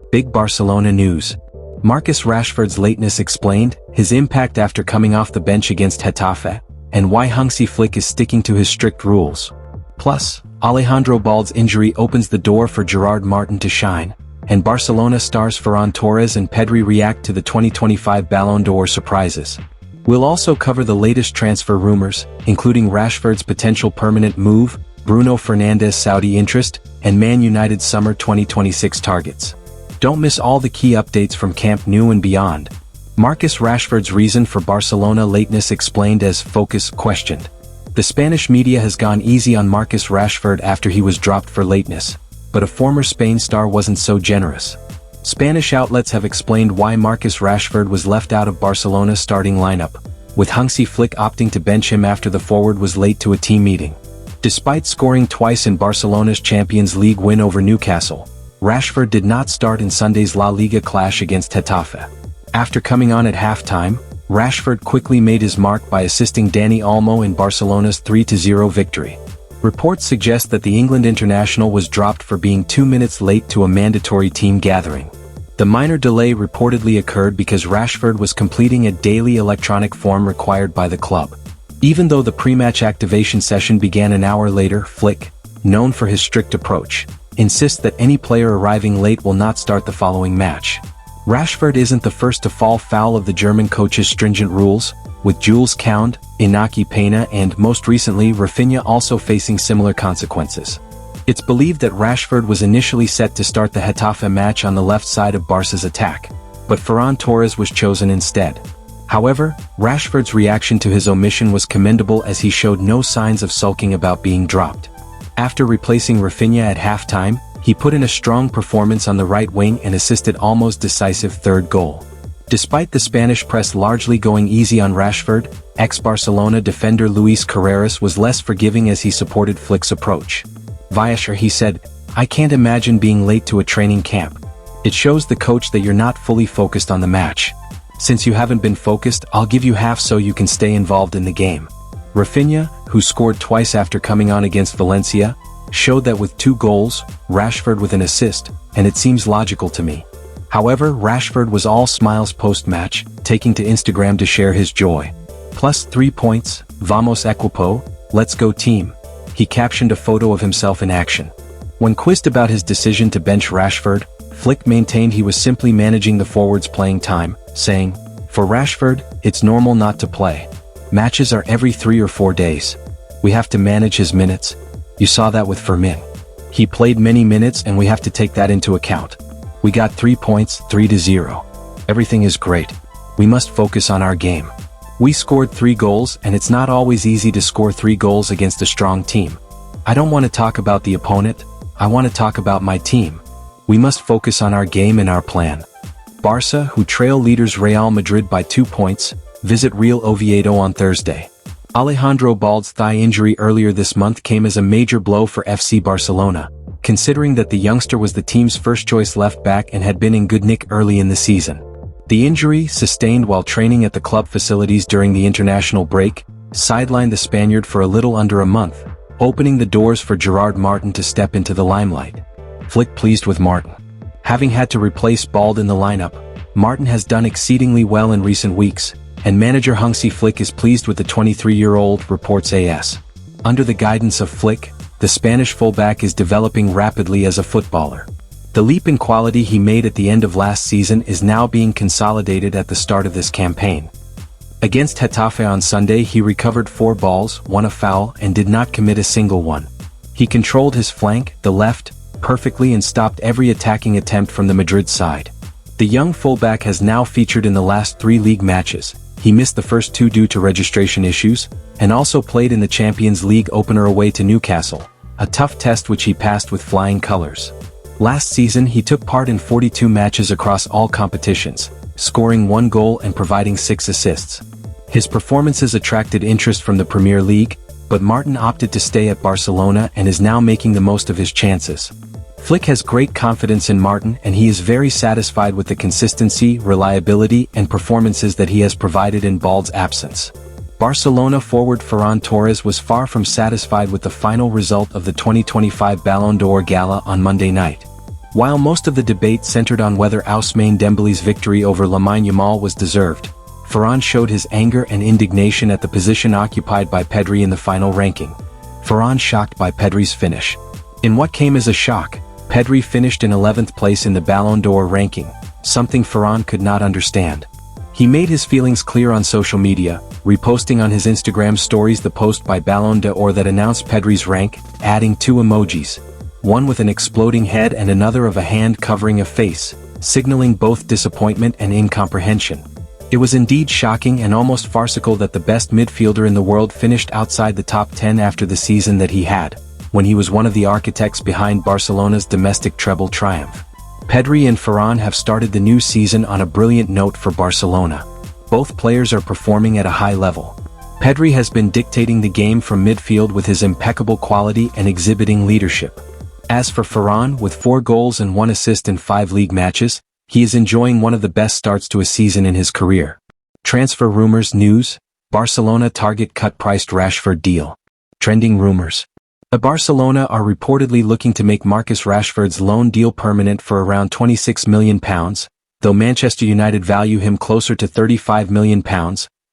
Big Barcelona news. Marcus Rashford's lateness explained, his impact after coming off the bench against Getafe, and why Hansi Flick is sticking to his strict rules. Plus, Alejandro Balde's injury opens the door for Gerard Martin to shine, and Barcelona stars Ferran Torres and Pedri react to the 2025 Ballon d'Or surprises. We'll also cover the latest transfer rumors, including Rashford's potential permanent move, Bruno Fernandes' Saudi interest, and Man United's summer 2026 targets. Don't miss all the key updates from Camp Nou and beyond. Marcus Rashford's reason for Barcelona lateness explained as focus questioned. The Spanish media has gone easy on Marcus Rashford after he was dropped for lateness, but a former Spain star wasn't so generous. Spanish outlets have explained why Marcus Rashford was left out of Barcelona's starting lineup, with Hansi Flick opting to bench him after the forward was late to a team meeting. Despite scoring twice in Barcelona's Champions League win over Newcastle, Rashford did not start in Sunday's La Liga clash against Getafe. After coming on at halftime, Rashford quickly made his mark by assisting Dani Olmo in Barcelona's 3-0 victory. Reports suggest that the England international was dropped for being 2 minutes late to a mandatory team gathering. The minor delay reportedly occurred because Rashford was completing a daily electronic form required by the club. Even though the pre-match activation session began an hour later, Flick, known for his strict approach, insists that any player arriving late will not start the following match. Rashford isn't the first to fall foul of the German coach's stringent rules, with Jules Kounde, Inaki Peña and most recently Rafinha also facing similar consequences. It's believed that Rashford was initially set to start the Getafe match on the left side of Barca's attack, but Ferran Torres was chosen instead. However, Rashford's reaction to his omission was commendable as he showed no signs of sulking about being dropped. After replacing Rafinha at halftime, he put in a strong performance on the right wing and assisted Olmo's decisive third goal. Despite the Spanish press largely going easy on Rashford, ex-Barcelona defender Luis Carreras was less forgiving as he supported Flick's approach. Via Twitter he said, "I can't imagine being late to a training camp. It shows the coach that you're not fully focused on the match. Since you haven't been focused, I'll give you half so you can stay involved in the game." Rafinha, who scored twice after coming on against Valencia, showed that with 2 goals, Rashford with an assist, and it seems logical to me. However, Rashford was all smiles post-match, taking to Instagram to share his joy. "Plus 3 points, vamos equipo, let's go team." He captioned a photo of himself in action. When quizzed about his decision to bench Rashford, Flick maintained he was simply managing the forward's playing time, saying, "For Rashford, it's normal not to play. Matches are every 3 or 4 days. We have to manage his minutes. You saw that with Fermin. He played many minutes and we have to take that into account. We got 3 points, 3-0. Everything is great. We must focus on our game. We scored 3 goals and it's not always easy to score 3 goals against a strong team. I don't want to talk about the opponent, I want to talk about my team. We must focus on our game and our plan." Barca, who trail leaders Real Madrid by 2 points, visit Real Oviedo on Thursday. Alejandro Balde's thigh injury earlier this month came as a major blow for FC Barcelona, considering that the youngster was the team's first-choice left-back and had been in good nick early in the season. The injury, sustained while training at the club facilities during the international break, sidelined the Spaniard for a little under a month, opening the doors for Gerard Martin to step into the limelight. Flick pleased with Martin. Having had to replace Balde in the lineup, Martin has done exceedingly well in recent weeks, and manager Hansi Flick is pleased with the 23-year-old, reports AS. Under the guidance of Flick, the Spanish fullback is developing rapidly as a footballer. The leap in quality he made at the end of last season is now being consolidated at the start of this campaign. Against Getafe on Sunday he recovered 4 balls, won a foul, and did not commit a single one. He controlled his flank, the left, perfectly and stopped every attacking attempt from the Madrid side. The young fullback has now featured in the last 3 league matches. He missed the first 2 due to registration issues, and also played in the Champions League opener away to Newcastle, a tough test which he passed with flying colors. Last season he took part in 42 matches across all competitions, scoring 1 goal and providing 6 assists. His performances attracted interest from the Premier League, but Martin opted to stay at Barcelona and is now making the most of his chances. Flick has great confidence in Martin and he is very satisfied with the consistency, reliability and performances that he has provided in Balde's absence. Barcelona forward Ferran Torres was far from satisfied with the final result of the 2025 Ballon d'Or gala on Monday night. While most of the debate centered on whether Ousmane Dembele's victory over Lamine Yamal was deserved, Ferran showed his anger and indignation at the position occupied by Pedri in the final ranking. Ferran shocked by Pedri's finish. In what came as a shock, Pedri finished in 11th place in the Ballon d'Or ranking, something Ferran could not understand. He made his feelings clear on social media, reposting on his Instagram stories the post by Ballon d'Or that announced Pedri's rank, adding 2 emojis, one with an exploding head and another of a hand covering a face, signaling both disappointment and incomprehension. It was indeed shocking and almost farcical that the best midfielder in the world finished outside the top 10 after the season that he had, when he was one of the architects behind Barcelona's domestic treble triumph. Pedri and Ferran have started the new season on a brilliant note for Barcelona. Both players are performing at a high level. Pedri has been dictating the game from midfield with his impeccable quality and exhibiting leadership. As for Ferran, with 4 goals and 1 assist in 5 league matches, he is enjoying one of the best starts to a season in his career. Transfer rumors news: Barcelona target cut-priced Rashford deal. Trending rumors. Barcelona are reportedly looking to make Marcus Rashford's loan deal permanent for around £26 million, though Manchester United value him closer to £35 million,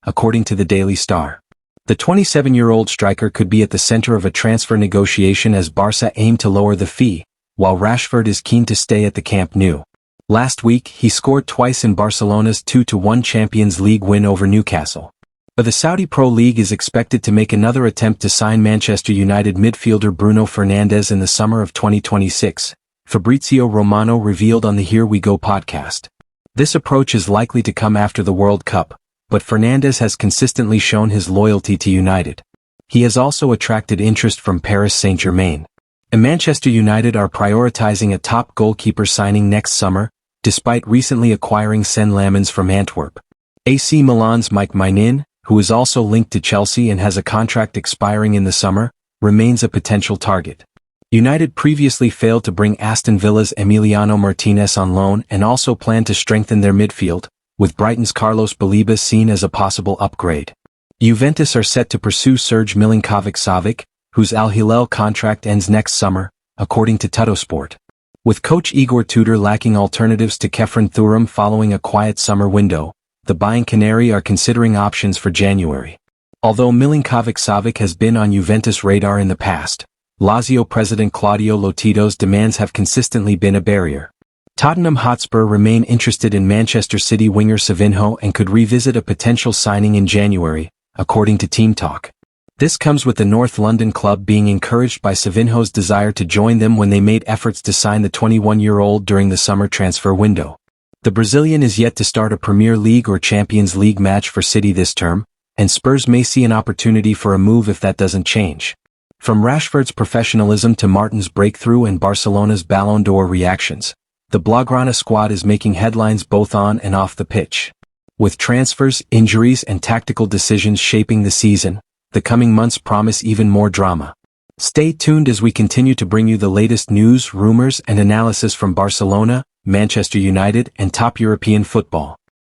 according to the Daily Star. The 27-year-old striker could be at the center of a transfer negotiation as Barca aim to lower the fee, while Rashford is keen to stay at the Camp Nou. Last week, he scored twice in Barcelona's 2-1 Champions League win over Newcastle. But the Saudi Pro League is expected to make another attempt to sign Manchester United midfielder Bruno Fernandes in the summer of 2026, Fabrizio Romano revealed on the Here We Go podcast. This approach is likely to come after the World Cup, but Fernandes has consistently shown his loyalty to United. He has also attracted interest from Paris Saint-Germain. And Manchester United are prioritizing a top goalkeeper signing next summer, despite recently acquiring Sen Lamens from Antwerp. AC Milan's Mike Maignan, who is also linked to Chelsea and has a contract expiring in the summer, remains a potential target. United previously failed to bring Aston Villa's Emiliano Martinez on loan and also plan to strengthen their midfield, with Brighton's Carlos Balde seen as a possible upgrade. Juventus are set to pursue Serge Milinkovic-Savic, whose Al Hilal contract ends next summer, according to Tuttosport. With coach Igor Tudor lacking alternatives to Kefren Thuram following a quiet summer window, the Buying Canary are considering options for January. Although Milinkovic-Savic has been on Juventus' radar in the past, Lazio president Claudio Lotito's demands have consistently been a barrier. Tottenham Hotspur remain interested in Manchester City winger Savinho and could revisit a potential signing in January, according to Team Talk. This comes with the North London club being encouraged by Savinho's desire to join them when they made efforts to sign the 21-year-old during the summer transfer window. The Brazilian is yet to start a Premier League or Champions League match for City this term, and Spurs may see an opportunity for a move if that doesn't change. From Rashford's professionalism to Martin's breakthrough and Barcelona's Ballon d'Or reactions, the Blaugrana squad is making headlines both on and off the pitch. With transfers, injuries and tactical decisions shaping the season, the coming months promise even more drama. Stay tuned as we continue to bring you the latest news, rumors and analysis from Barcelona, Manchester United and top European football.